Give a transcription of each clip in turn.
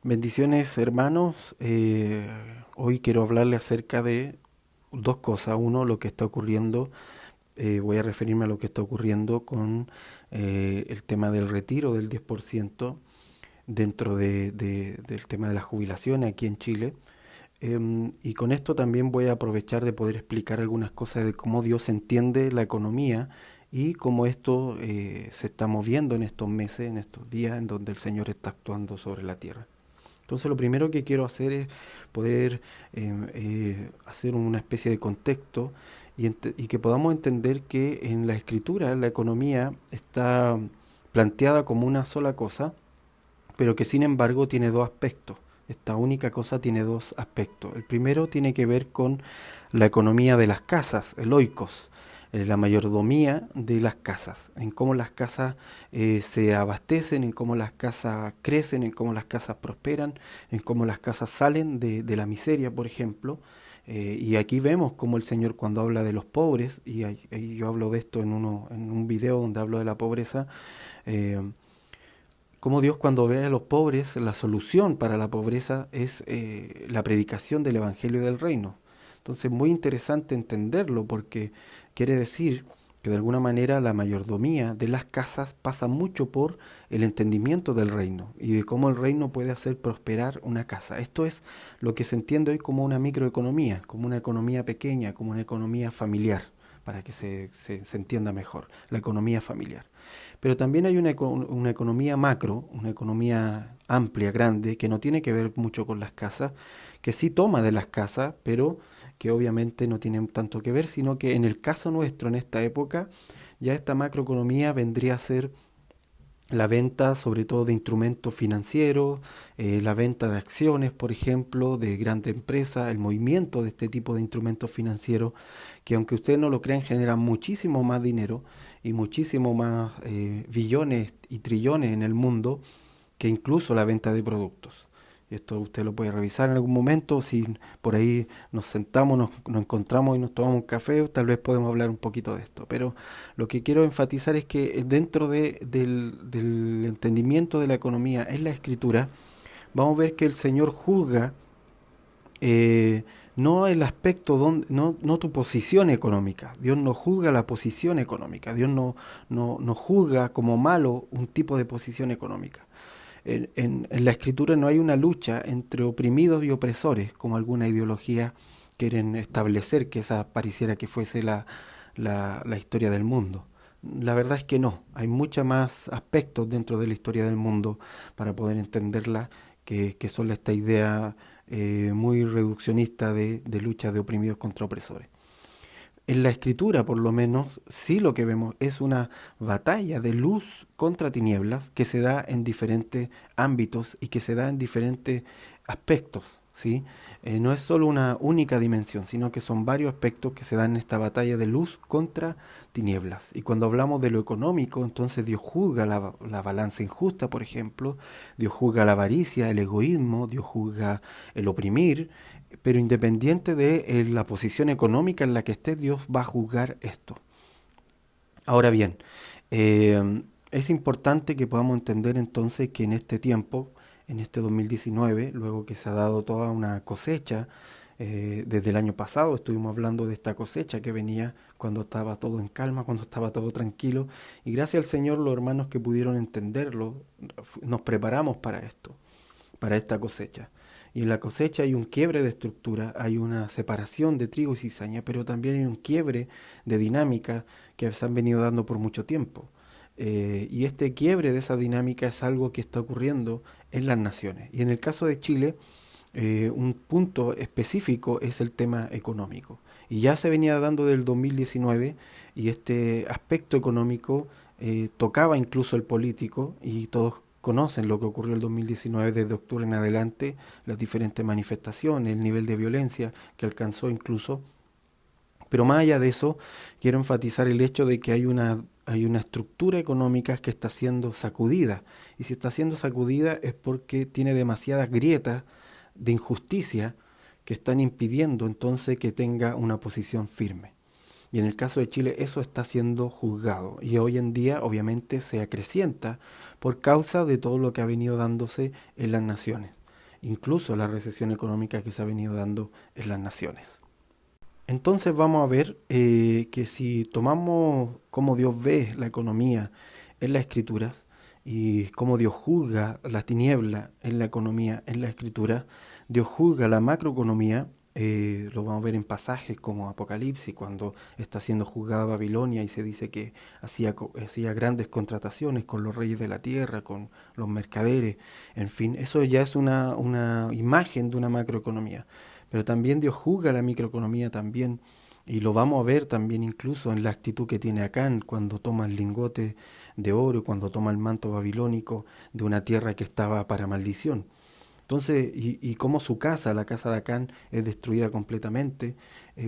Bendiciones, hermanos. Hoy quiero hablarle acerca de dos cosas. Uno, lo que está ocurriendo. Voy a referirme a lo que está ocurriendo con el tema del retiro del 10% dentro del tema de las jubilaciones aquí en Chile. Y con esto también voy a aprovechar de poder explicar algunas cosas de cómo Dios entiende la economía y cómo esto se está moviendo en estos meses, en estos días en donde el Señor está actuando sobre la tierra. Entonces lo primero que quiero hacer es poder hacer una especie de contexto y que podamos entender que en la escritura la economía está planteada como una sola cosa, pero que sin embargo tiene dos aspectos. Esta única cosa tiene dos aspectos. El primero tiene que ver con la economía de las casas, el oikos, la mayordomía de las casas, en cómo las casas se abastecen, en cómo las casas crecen, en cómo las casas prosperan, en cómo las casas salen de la miseria, por ejemplo. Y aquí vemos cómo el Señor cuando habla de los pobres, y yo hablo de esto en un video donde hablo de la pobreza, eh, como Dios cuando ve a los pobres, la solución para la pobreza es la predicación del Evangelio del Reino. Entonces, muy interesante entenderlo porque quiere decir que de alguna manera la mayordomía de las casas pasa mucho por el entendimiento del reino y de cómo el reino puede hacer prosperar una casa. Esto es lo que se entiende hoy como una microeconomía, como una economía pequeña, como una economía familiar, para que se entienda mejor, la economía familiar. Pero también hay una economía macro, una economía amplia, grande, que no tiene que ver mucho con las casas, que sí toma de las casas, pero que obviamente no tiene tanto que ver, sino que en el caso nuestro, en esta época, ya esta macroeconomía vendría a ser la venta sobre todo de instrumentos financieros, la venta de acciones, por ejemplo, de grandes empresas, el movimiento de este tipo de instrumentos financieros, que aunque ustedes no lo crean, generan muchísimo más dinero y muchísimo más billones y trillones en el mundo que incluso la venta de productos. Y esto usted lo puede revisar en algún momento, si por ahí nos sentamos, nos encontramos y nos tomamos un café, tal vez podemos hablar un poquito de esto. Pero lo que quiero enfatizar es que dentro del entendimiento de la economía en la escritura, vamos a ver que el Señor juzga no el aspecto, no tu posición económica. Dios no juzga la posición económica. Dios no juzga como malo un tipo de posición económica. En la escritura no hay una lucha entre oprimidos y opresores, como alguna ideología quieren establecer que esa pareciera que fuese la historia del mundo. La verdad es que no, hay muchos más aspectos dentro de la historia del mundo para poder entenderla que son esta idea muy reduccionista de lucha de oprimidos contra opresores. En la escritura, por lo menos, sí lo que vemos es una batalla de luz contra tinieblas que se da en diferentes ámbitos y que se da en diferentes aspectos, ¿sí? No es solo una única dimensión, sino que son varios aspectos que se dan en esta batalla de luz contra tinieblas. Y cuando hablamos de lo económico, entonces Dios juzga la balanza injusta, por ejemplo, Dios juzga la avaricia, el egoísmo, Dios juzga el oprimir, pero independiente de la posición económica en la que esté, Dios va a juzgar esto. Ahora bien, es importante que podamos entender entonces que en este tiempo, en este 2019, luego que se ha dado toda una cosecha, desde el año pasado estuvimos hablando de esta cosecha que venía cuando estaba todo en calma, cuando estaba todo tranquilo, y gracias al Señor los hermanos que pudieron entenderlo, nos preparamos para esto, para esta cosecha. Y en la cosecha hay un quiebre de estructura, hay una separación de trigo y cizaña, pero también hay un quiebre de dinámica que se han venido dando por mucho tiempo. Y este quiebre de esa dinámica es algo que está ocurriendo en las naciones. Y en el caso de Chile, un punto específico es el tema económico. Y ya se venía dando del 2019 y este aspecto económico tocaba incluso el político y todos conocen lo que ocurrió el 2019 desde octubre en adelante, las diferentes manifestaciones, el nivel de violencia que alcanzó incluso. Pero más allá de eso, quiero enfatizar el hecho de que hay una estructura económica que está siendo sacudida. Y si está siendo sacudida es porque tiene demasiadas grietas de injusticia que están impidiendo entonces que tenga una posición firme. Y en el caso de Chile eso está siendo juzgado y hoy en día obviamente se acrecienta por causa de todo lo que ha venido dándose en las naciones. incluso la recesión económica que se ha venido dando en las naciones. Entonces vamos a ver que si tomamos cómo Dios ve la economía en las escrituras y cómo Dios juzga la tiniebla en la economía en las escrituras, Dios juzga la macroeconomía, lo vamos a ver en pasajes como Apocalipsis, cuando está siendo juzgada Babilonia y se dice que hacía grandes contrataciones con los reyes de la tierra, con los mercaderes, en fin, eso ya es una imagen de una macroeconomía. Pero también Dios juzga la microeconomía también, y lo vamos a ver también incluso en la actitud que tiene Acán cuando toma el lingote de oro, cuando toma el manto babilónico de una tierra que estaba para maldición. Entonces, y cómo su casa, la casa de Acán, es destruida completamente,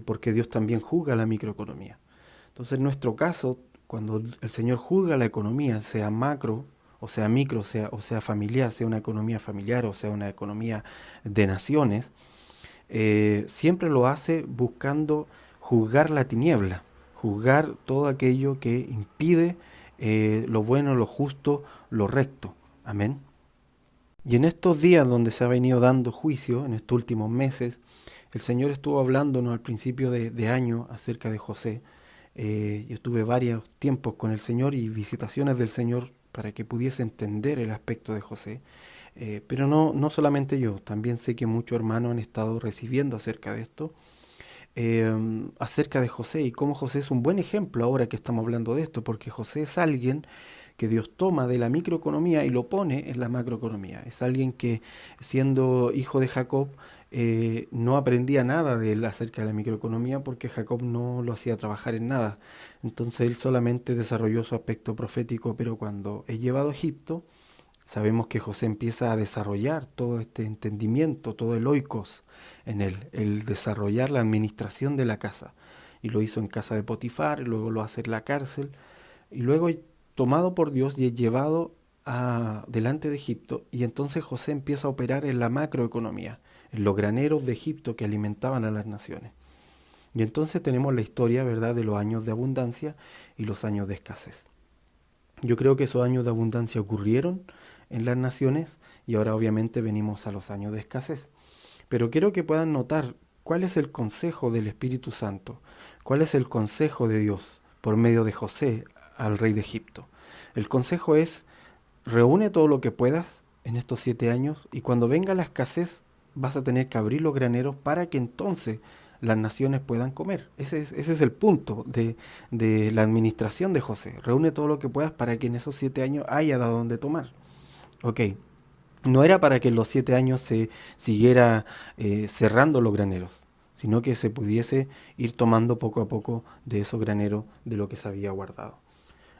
porque Dios también juzga la microeconomía. Entonces, en nuestro caso, cuando el Señor juzga la economía, sea macro, o sea micro, o sea familiar, sea una economía familiar, o sea una economía de naciones, siempre lo hace buscando juzgar la tiniebla, juzgar todo aquello que impide lo bueno, lo justo, lo recto. Amén. Y en estos días donde se ha venido dando juicio, en estos últimos meses, el Señor estuvo hablándonos al principio de año acerca de José. Yo tuve varios tiempos con el Señor y visitaciones del Señor para que pudiese entender el aspecto de José. Pero no solamente yo, también sé que muchos hermanos han estado recibiendo acerca de esto, acerca de José y cómo José es un buen ejemplo ahora que estamos hablando de esto, porque José es alguien que Dios toma de la microeconomía y lo pone en la macroeconomía. Es alguien que, siendo hijo de Jacob, no aprendía nada de él acerca de la microeconomía porque Jacob no lo hacía trabajar en nada. Entonces él solamente desarrolló su aspecto profético, pero cuando es llevado a Egipto, sabemos que José empieza a desarrollar todo este entendimiento, todo el oikos en él, el desarrollar la administración de la casa. Y lo hizo en casa de Potifar, y luego lo hace en la cárcel, y luego tomado por Dios y es llevado delante de Egipto, y entonces José empieza a operar en la macroeconomía, en los graneros de Egipto que alimentaban a las naciones. Y entonces tenemos la historia, ¿verdad?, de los años de abundancia y los años de escasez. Yo creo que esos años de abundancia ocurrieron en las naciones y ahora obviamente venimos a los años de escasez. Pero quiero que puedan notar cuál es el consejo del Espíritu Santo, cuál es el consejo de Dios por medio de José al rey de Egipto. El consejo es: reúne todo lo que puedas en estos 7 años y cuando venga la escasez vas a tener que abrir los graneros para que entonces las naciones puedan comer. Ese es el punto de la administración de José. Reúne todo lo que puedas para que en esos 7 años haya de dónde tomar. Ok, no era para que en los 7 años se siguiera cerrando los graneros, sino que se pudiese ir tomando poco a poco de esos graneros de lo que se había guardado.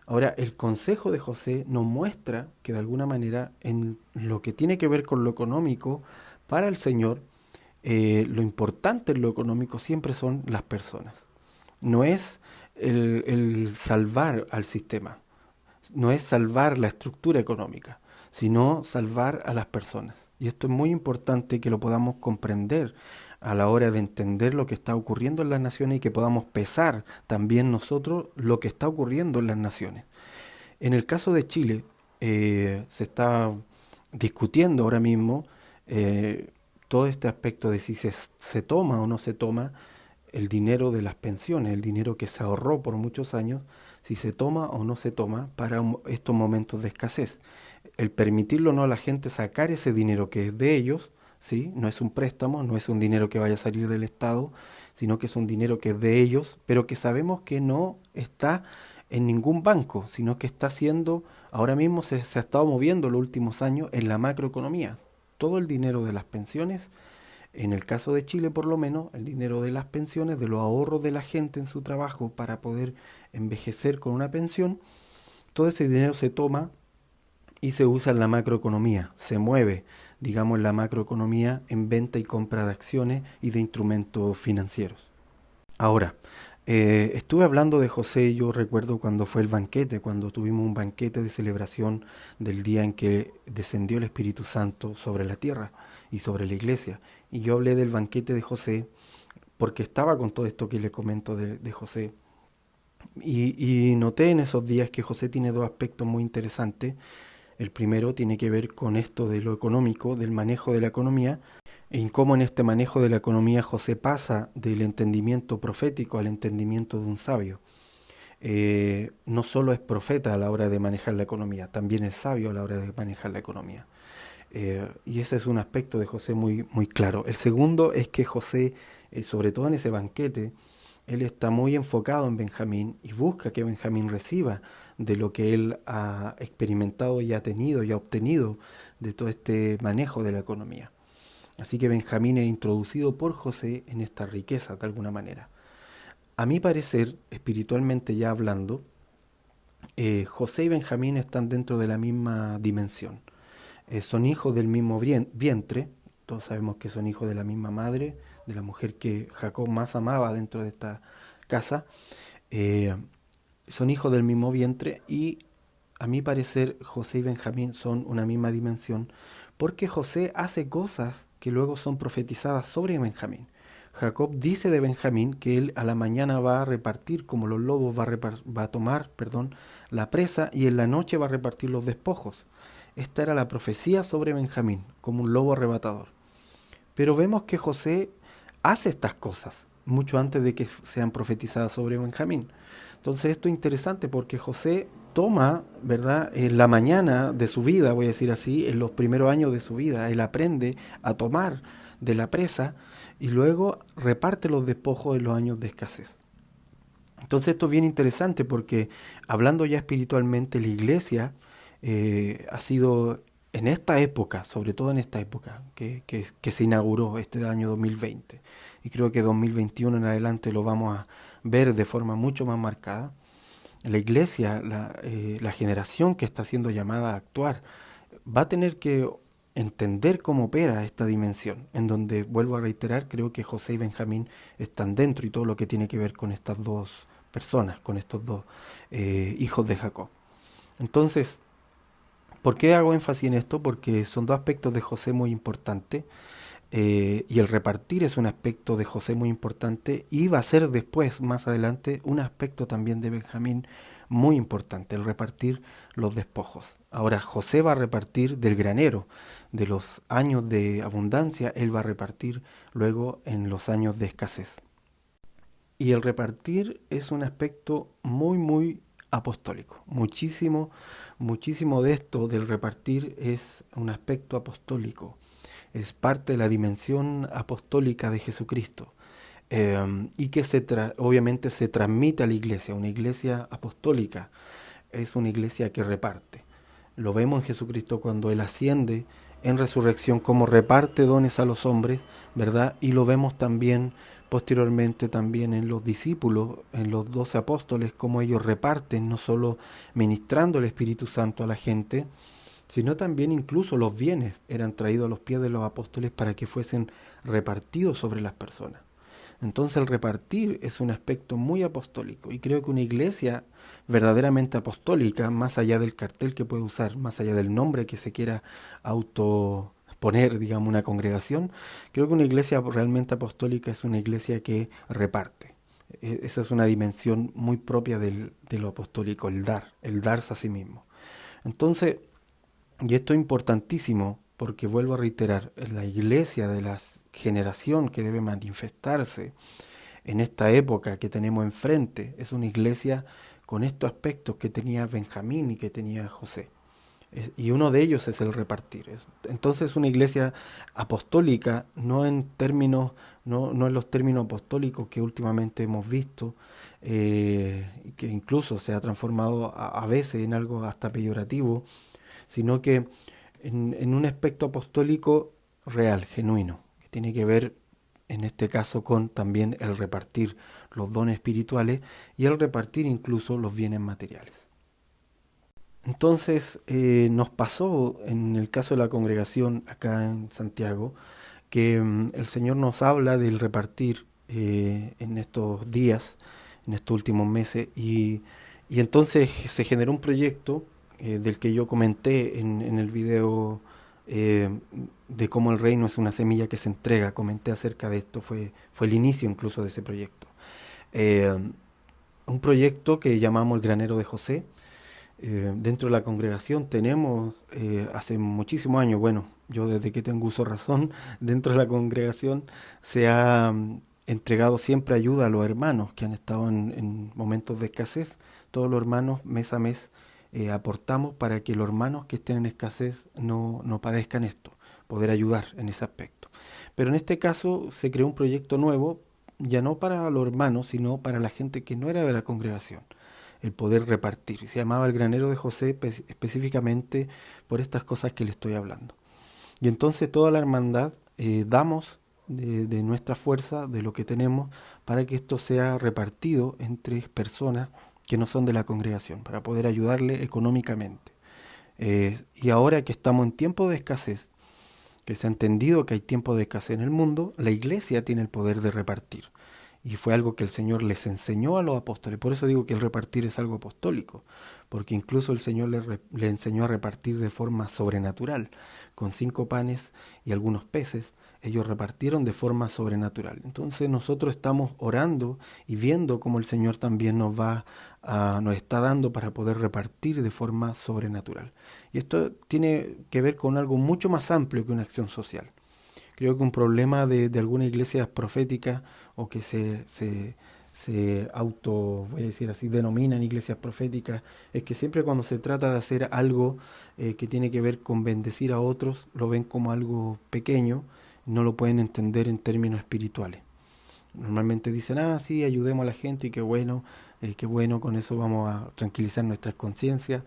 Ahora, el consejo de José nos muestra que de alguna manera en lo que tiene que ver con lo económico, para el Señor, lo importante en lo económico siempre son las personas. No es el salvar al sistema, no es salvar la estructura económica, sino salvar a las personas. Y esto es muy importante que lo podamos comprender a la hora de entender lo que está ocurriendo en las naciones y que podamos pesar también nosotros lo que está ocurriendo en las naciones. En el caso de Chile, se está discutiendo ahora mismo todo este aspecto de si se toma o no se toma el dinero de las pensiones, el dinero que se ahorró por muchos años, si se toma o no se toma para estos momentos de escasez. El permitirlo o no a la gente sacar ese dinero que es de ellos, ¿sí? No es un préstamo, no es un dinero que vaya a salir del Estado, sino que es un dinero que es de ellos, pero que sabemos que no está en ningún banco, sino que está siendo, ahora mismo se ha estado moviendo los últimos años en la macroeconomía. Todo el dinero de las pensiones, en el caso de Chile por lo menos, el dinero de las pensiones, de los ahorros de la gente en su trabajo para poder envejecer con una pensión, todo ese dinero se toma y se usa en la macroeconomía, se mueve, digamos, en la macroeconomía en venta y compra de acciones y de instrumentos financieros. Ahora, estuve hablando de José, yo recuerdo cuando fue el banquete, cuando tuvimos un banquete de celebración del día en que descendió el Espíritu Santo sobre la tierra y sobre la iglesia. Y yo hablé del banquete de José porque estaba con todo esto que le comento de José. Y noté en esos días que José tiene dos aspectos muy interesantes. El primero tiene que ver con esto de lo económico, del manejo de la economía, en cómo en este manejo de la economía José pasa del entendimiento profético al entendimiento de un sabio. No solo es profeta a la hora de manejar la economía, también es sabio a la hora de manejar la economía. Y ese es un aspecto de José muy, muy claro. El segundo es que José, sobre todo en ese banquete, él está muy enfocado en Benjamín y busca que Benjamín reciba de lo que él ha experimentado y ha tenido y ha obtenido de todo este manejo de la economía. Así que Benjamín es introducido por José en esta riqueza de alguna manera. A mi parecer, espiritualmente ya hablando, José y Benjamín están dentro de la misma dimensión. Son hijos del mismo vientre, todos sabemos que son hijos de la misma madre, de la mujer que Jacob más amaba dentro de esta casa. Eh, Son hijos del mismo vientre y a mi parecer José y Benjamín son una misma dimensión porque José hace cosas que luego son profetizadas sobre Benjamín. Jacob dice de Benjamín que él a la mañana va a repartir, como los lobos, va a tomar, perdón, la presa y en la noche va a repartir los despojos. Esta era la profecía sobre Benjamín, como un lobo arrebatador. Pero vemos que José hace estas cosas mucho antes de que sean profetizadas sobre Benjamín. Entonces esto es interesante porque José toma, ¿verdad? En la mañana de su vida, voy a decir así, en los primeros años de su vida, él aprende a tomar de la presa y luego reparte los despojos en los años de escasez. Entonces esto es bien interesante porque hablando ya espiritualmente, la iglesia ha sido en esta época, sobre todo en esta época que se inauguró este año 2020, y creo que 2021 en adelante lo vamos a ver de forma mucho más marcada, la iglesia, la generación que está siendo llamada a actuar, va a tener que entender cómo opera esta dimensión, en donde, vuelvo a reiterar, creo que José y Benjamín están dentro y todo lo que tiene que ver con estas dos personas, con estos dos hijos de Jacob. Entonces, ¿por qué hago énfasis en esto? Porque son dos aspectos de José muy importantes y el repartir es un aspecto de José muy importante y va a ser después, más adelante, un aspecto también de Benjamín muy importante, el repartir los despojos. Ahora, José va a repartir del granero, de los años de abundancia, él va a repartir luego en los años de escasez. Y el repartir es un aspecto muy, muy apostólico. Muchísimo, muchísimo de esto del repartir es un aspecto apostólico. Es parte de la dimensión apostólica de Jesucristo. Y que obviamente se transmite a la iglesia. Una iglesia apostólica es una iglesia que reparte. Lo vemos en Jesucristo cuando Él asciende en resurrección, como reparte dones a los hombres, ¿verdad? Y lo vemos también posteriormente también en los discípulos, en los 12 apóstoles, como ellos reparten, no solo ministrando el Espíritu Santo a la gente, sino también incluso los bienes eran traídos a los pies de los apóstoles para que fuesen repartidos sobre las personas. Entonces el repartir es un aspecto muy apostólico y creo que una iglesia verdaderamente apostólica, más allá del cartel que puede usar, más allá del nombre que se quiera autoponer, digamos, una congregación, creo que una iglesia realmente apostólica es una iglesia que reparte. Esa es una dimensión muy propia de lo apostólico, el darse a sí mismo. Entonces, y esto es importantísimo porque vuelvo a reiterar, la iglesia de la generación que debe manifestarse en esta época que tenemos enfrente es una iglesia con estos aspectos que tenía Benjamín y que tenía José. Y uno de ellos es el repartir. Entonces es una iglesia apostólica, no en términos, no en los términos apostólicos que últimamente hemos visto, que incluso se ha transformado a veces en algo hasta peyorativo, sino que en un aspecto apostólico real, genuino, que tiene que ver en este caso con también el repartir los dones espirituales y el repartir incluso los bienes materiales. Entonces nos pasó en el caso de la congregación acá en Santiago que el Señor nos habla del repartir en estos días, en estos últimos meses y entonces se generó un proyecto del que yo comenté en el video eh, de cómo el reino es una semilla que se entrega. Comenté acerca de esto, fue el inicio incluso de ese proyecto. Eh, un proyecto que llamamos el Granero de José, Dentro de la congregación tenemos, hace muchísimos años, bueno, yo desde que tengo uso de razón, dentro de la congregación se ha entregado siempre ayuda a los hermanos que han estado en momentos de escasez. Todos los hermanos, mes a mes, aportamos para que los hermanos que estén en escasez no padezcan esto, poder ayudar en ese aspecto. Pero en este caso se creó un proyecto nuevo, ya no para los hermanos, sino para la gente que no era de la congregación, el poder repartir. Y se llamaba el granero de José específicamente por estas cosas que le estoy hablando. Y entonces toda la hermandad damos de nuestra fuerza, de lo que tenemos, para que esto sea repartido entre personas que no son de la congregación, para poder ayudarle económicamente. Y ahora que estamos en tiempo de escasez, que se ha entendido que hay tiempo de escasez en el mundo, la iglesia tiene el poder de repartir. Y fue algo que el Señor les enseñó a los apóstoles. Por eso digo que el repartir es algo apostólico, porque incluso el Señor le enseñó a repartir de forma sobrenatural. Con 5 panes y algunos peces, ellos repartieron de forma sobrenatural. Entonces nosotros estamos orando y viendo cómo el Señor también nos está dando para poder repartir de forma sobrenatural. Y esto tiene que ver con algo mucho más amplio que una acción social. Creo que un problema de algunas iglesias proféticas o que se auto, voy a decir así, denominan iglesias proféticas, es que siempre cuando se trata de hacer algo que tiene que ver con bendecir a otros, lo ven como algo pequeño, no lo pueden entender en términos espirituales. Normalmente dicen, sí, ayudemos a la gente y qué bueno, con eso vamos a tranquilizar nuestras conciencias,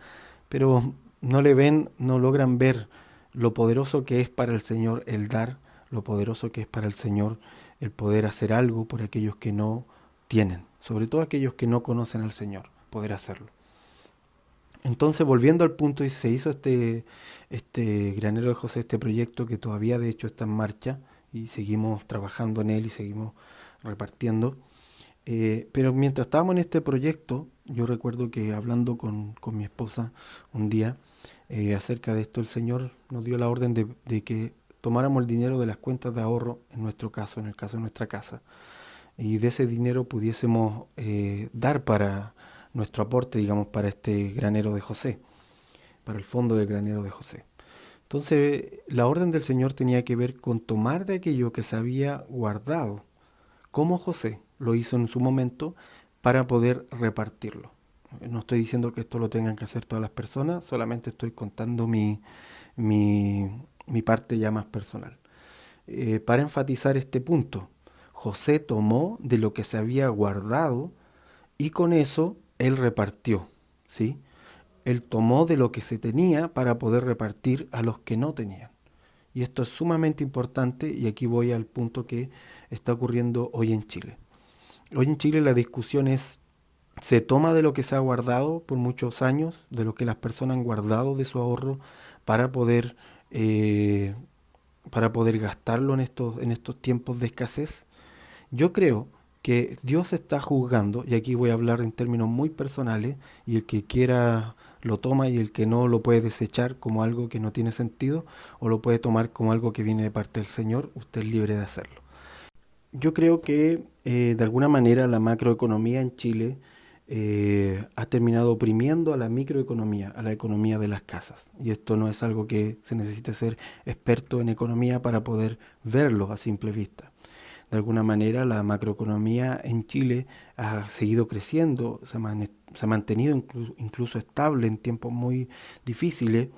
pero no le ven, no logran ver lo poderoso que es para el Señor el dar, lo poderoso que es para el Señor el poder hacer algo por aquellos que no tienen, sobre todo aquellos que no conocen al Señor, poder hacerlo. Entonces, volviendo al punto, y se hizo este granero de José, este proyecto que todavía de hecho está en marcha y seguimos trabajando en él y seguimos repartiendo. Pero mientras estábamos en este proyecto, yo recuerdo que hablando con mi esposa un día acerca de esto, el Señor nos dio la orden de que tomáramos el dinero de las cuentas de ahorro, en nuestro caso, en el caso de nuestra casa, y de ese dinero pudiésemos dar para nuestro aporte, digamos, para este granero de José, para el fondo del granero de José. Entonces, la orden del Señor tenía que ver con tomar de aquello que se había guardado, como José lo hizo en su momento, para poder repartirlo. No estoy diciendo que esto lo tengan que hacer todas las personas, solamente estoy contando mi parte ya más personal. Para enfatizar este punto, José tomó de lo que se había guardado y con eso él repartió, ¿sí? Él tomó de lo que se tenía para poder repartir a los que no tenían. Y esto es sumamente importante y aquí voy al punto que está ocurriendo hoy en Chile. Hoy en Chile la discusión es, se toma de lo que se ha guardado por muchos años, de lo que las personas han guardado de su ahorro para poder, eh, para poder gastarlo en estos tiempos de escasez. Yo creo que Dios está juzgando, y aquí voy a hablar en términos muy personales, y el que quiera lo toma y el que no lo puede desechar como algo que no tiene sentido, o lo puede tomar como algo que viene de parte del Señor, usted es libre de hacerlo. Yo creo que de alguna manera la macroeconomía en Chile ha terminado oprimiendo a la microeconomía, a la economía de las casas. Y esto no es algo que se necesite ser experto en economía para poder verlo a simple vista. De alguna manera la macroeconomía en Chile ha seguido creciendo, se ha mantenido incluso estable en tiempos muy difíciles,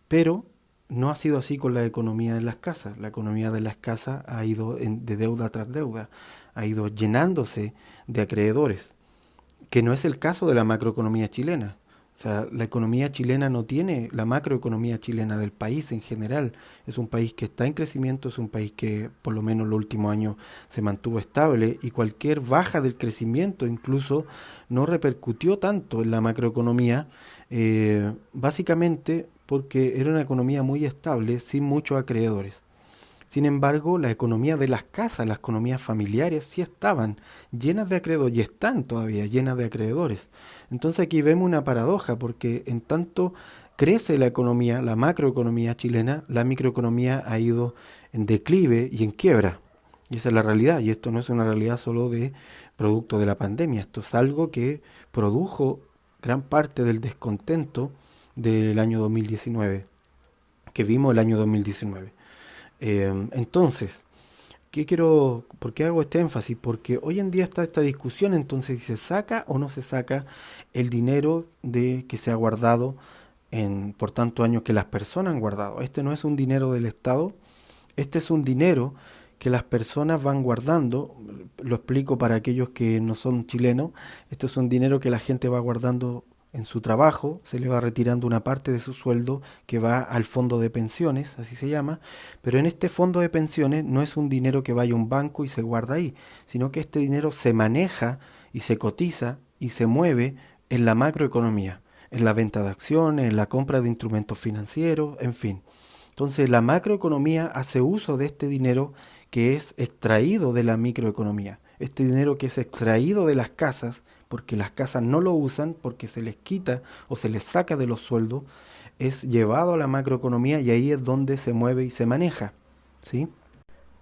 pero no ha sido así con la economía de las casas. La economía de las casas ha ido de deuda tras deuda, ha ido llenándose de acreedores, que no es el caso de la macroeconomía chilena. O sea, la economía chilena no tiene, la macroeconomía chilena del país en general, es un país que está en crecimiento, es un país que por lo menos los últimos años se mantuvo estable y cualquier baja del crecimiento incluso no repercutió tanto en la macroeconomía, básicamente porque era una economía muy estable sin muchos acreedores. Sin embargo, la economía de las casas, las economías familiares, sí estaban llenas de acreedores y están todavía llenas de acreedores. Entonces aquí vemos una paradoja porque en tanto crece la economía, la macroeconomía chilena, la microeconomía ha ido en declive y en quiebra. Y esa es la realidad, y esto no es una realidad solo de producto de la pandemia, esto es algo que produjo gran parte del descontento del año 2019, que vimos el año 2019. Entonces, ¿por qué hago este énfasis? Porque hoy en día está esta discusión entonces si se saca o no se saca el dinero que se ha guardado por tantos años que las personas han guardado. Este no es un dinero del Estado, este es un dinero que las personas van guardando. Lo explico para aquellos que no son chilenos. Este es un dinero que la gente va guardando en su trabajo, se le va retirando una parte de su sueldo que va al fondo de pensiones, así se llama, pero en este fondo de pensiones no es un dinero que vaya a un banco y se guarda ahí, sino que este dinero se maneja y se cotiza y se mueve en la macroeconomía, en la venta de acciones, en la compra de instrumentos financieros, en fin. Entonces la macroeconomía hace uso de este dinero que es extraído de la microeconomía. Este dinero que es extraído de las casas, porque las casas no lo usan, porque se les quita o se les saca de los sueldos, es llevado a la macroeconomía y ahí es donde se mueve y se maneja, ¿sí?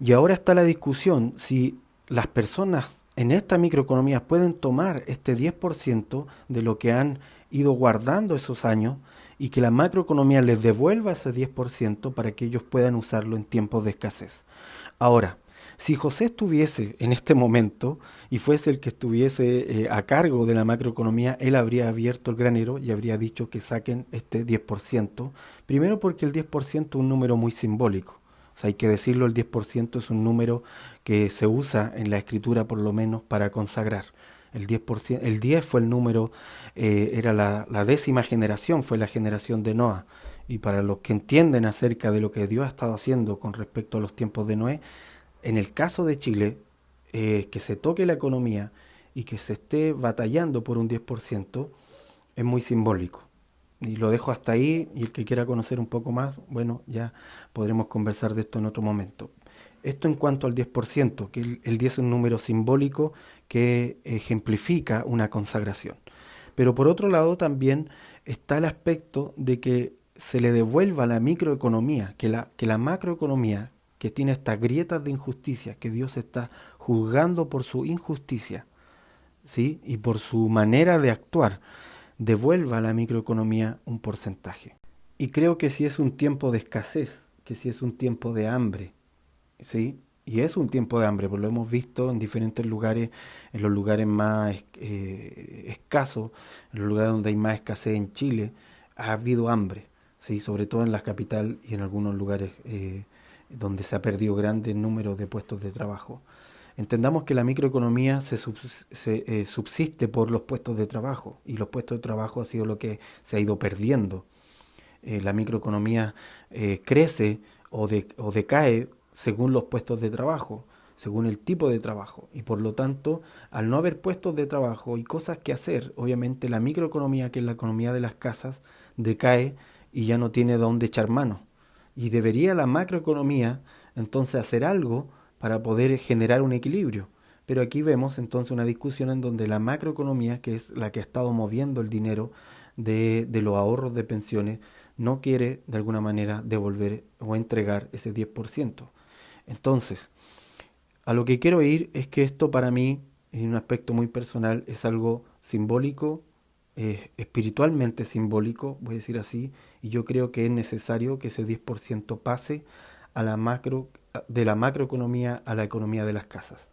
Y ahora está la discusión si las personas en esta microeconomía pueden tomar este 10% de lo que han ido guardando esos años y que la macroeconomía les devuelva ese 10% para que ellos puedan usarlo en tiempos de escasez. Ahora, si José estuviese en este momento y fuese el que estuviese a cargo de la macroeconomía, él habría abierto el granero y habría dicho que saquen este 10%. Primero porque el 10% es un número muy simbólico. O sea, hay que decirlo, el 10% es un número que se usa en la escritura por lo menos para consagrar. El 10%, el 10 fue el número, era la 10ª generación, fue la generación de Noé. Y para los que entienden acerca de lo que Dios ha estado haciendo con respecto a los tiempos de Noé, en el caso de Chile, que se toque la economía y que se esté batallando por un 10% es muy simbólico. Y lo dejo hasta ahí y el que quiera conocer un poco más, bueno, ya podremos conversar de esto en otro momento. Esto en cuanto al 10%, que el 10 es un número simbólico que ejemplifica una consagración. Pero por otro lado también está el aspecto de que se le devuelva a la microeconomía, que la macroeconomía, que tiene estas grietas de injusticia, que Dios está juzgando por su injusticia, ¿sí? Y por su manera de actuar, devuelva a la microeconomía un porcentaje. Y creo que si es un tiempo de escasez, que si es un tiempo de hambre, ¿sí? Y es un tiempo de hambre, pues lo hemos visto en diferentes lugares, en los lugares más escasos, en los lugares donde hay más escasez en Chile, ha habido hambre, ¿sí? Sobre todo en la capital y en algunos lugares donde se ha perdido grandes números de puestos de trabajo. Entendamos que la microeconomía se subsiste por los puestos de trabajo y los puestos de trabajo ha sido lo que se ha ido perdiendo. La microeconomía crece o decae según los puestos de trabajo, según el tipo de trabajo. Y por lo tanto, al no haber puestos de trabajo y cosas que hacer, obviamente la microeconomía, que es la economía de las casas, decae y ya no tiene dónde echar mano. Y debería la macroeconomía entonces hacer algo para poder generar un equilibrio. Pero aquí vemos entonces una discusión en donde la macroeconomía, que es la que ha estado moviendo el dinero de los ahorros de pensiones, no quiere de alguna manera devolver o entregar ese 10%. Entonces, a lo que quiero ir es que esto para mí, en un aspecto muy personal, es algo simbólico, espiritualmente simbólico, voy a decir así, y yo creo que es necesario que ese 10% pase a de la macroeconomía a la economía de las casas.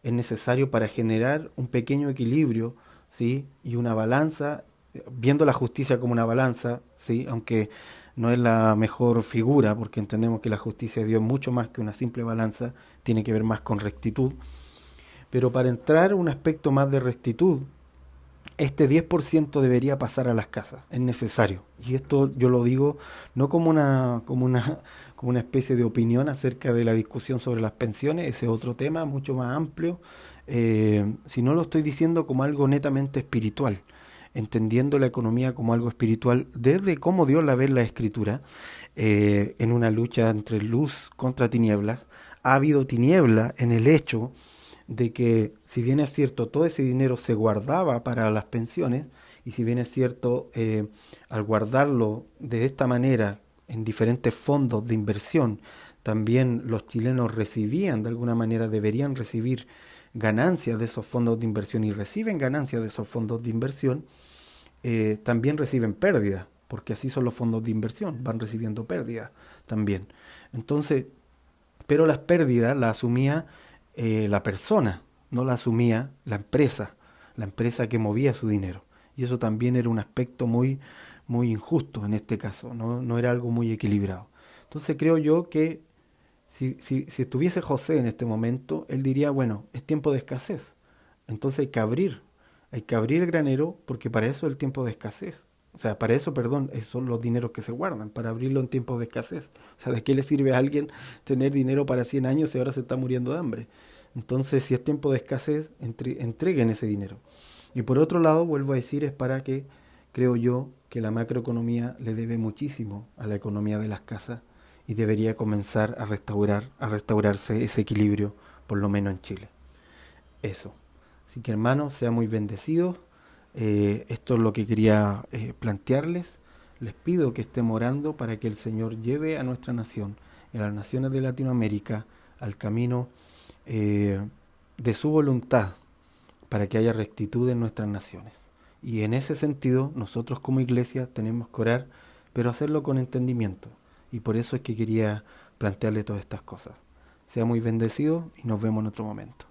Es necesario para generar un pequeño equilibrio, ¿sí? Y una balanza, viendo la justicia como una balanza, ¿sí? Aunque no es la mejor figura, porque entendemos que la justicia de Dios es mucho más que una simple balanza, tiene que ver más con rectitud. Pero para entrar a un aspecto más de rectitud, este 10% debería pasar a las casas, es necesario. Y esto yo lo digo no como una especie de opinión acerca de la discusión sobre las pensiones, ese es otro tema mucho más amplio, sino lo estoy diciendo como algo netamente espiritual, entendiendo la economía como algo espiritual desde cómo Dios la ve en la Escritura, en una lucha entre luz contra tinieblas. Ha habido tiniebla en el hecho de que, si bien es cierto, todo ese dinero se guardaba para las pensiones, y si bien es cierto, al guardarlo de esta manera en diferentes fondos de inversión, también los chilenos recibían, de alguna manera deberían recibir ganancias de esos fondos de inversión y reciben ganancias de esos fondos de inversión, también reciben pérdidas, porque así son los fondos de inversión, van recibiendo pérdidas también. Entonces, pero las pérdidas las asumía la persona, no la asumía la empresa que movía su dinero. Y eso también era un aspecto muy injusto en este caso, no era algo muy equilibrado. Entonces creo yo que si estuviese José en este momento, él diría, bueno, es tiempo de escasez. Entonces hay que abrir el granero porque para eso es el tiempo de escasez. O sea, para eso, perdón, esos son los dineros que se guardan, para abrirlo en tiempos de escasez. O sea, ¿de qué le sirve a alguien tener dinero para 100 años y ahora se está muriendo de hambre? Entonces, si es tiempo de escasez, entreguen ese dinero. Y por otro lado, vuelvo a decir, es para que, creo yo, que la macroeconomía le debe muchísimo a la economía de las casas y debería comenzar a restaurarse ese equilibrio, por lo menos en Chile. Eso. Así que hermanos, sean muy bendecidos. Esto es lo que quería plantearles. Les pido que estén orando para que el Señor lleve a nuestra nación y a las naciones de Latinoamérica al camino eh, de su voluntad, para que haya rectitud en nuestras naciones. Y en ese sentido, nosotros como iglesia tenemos que orar, pero hacerlo con entendimiento. Y por eso es que quería plantearle todas estas cosas. Sea muy bendecido y nos vemos en otro momento.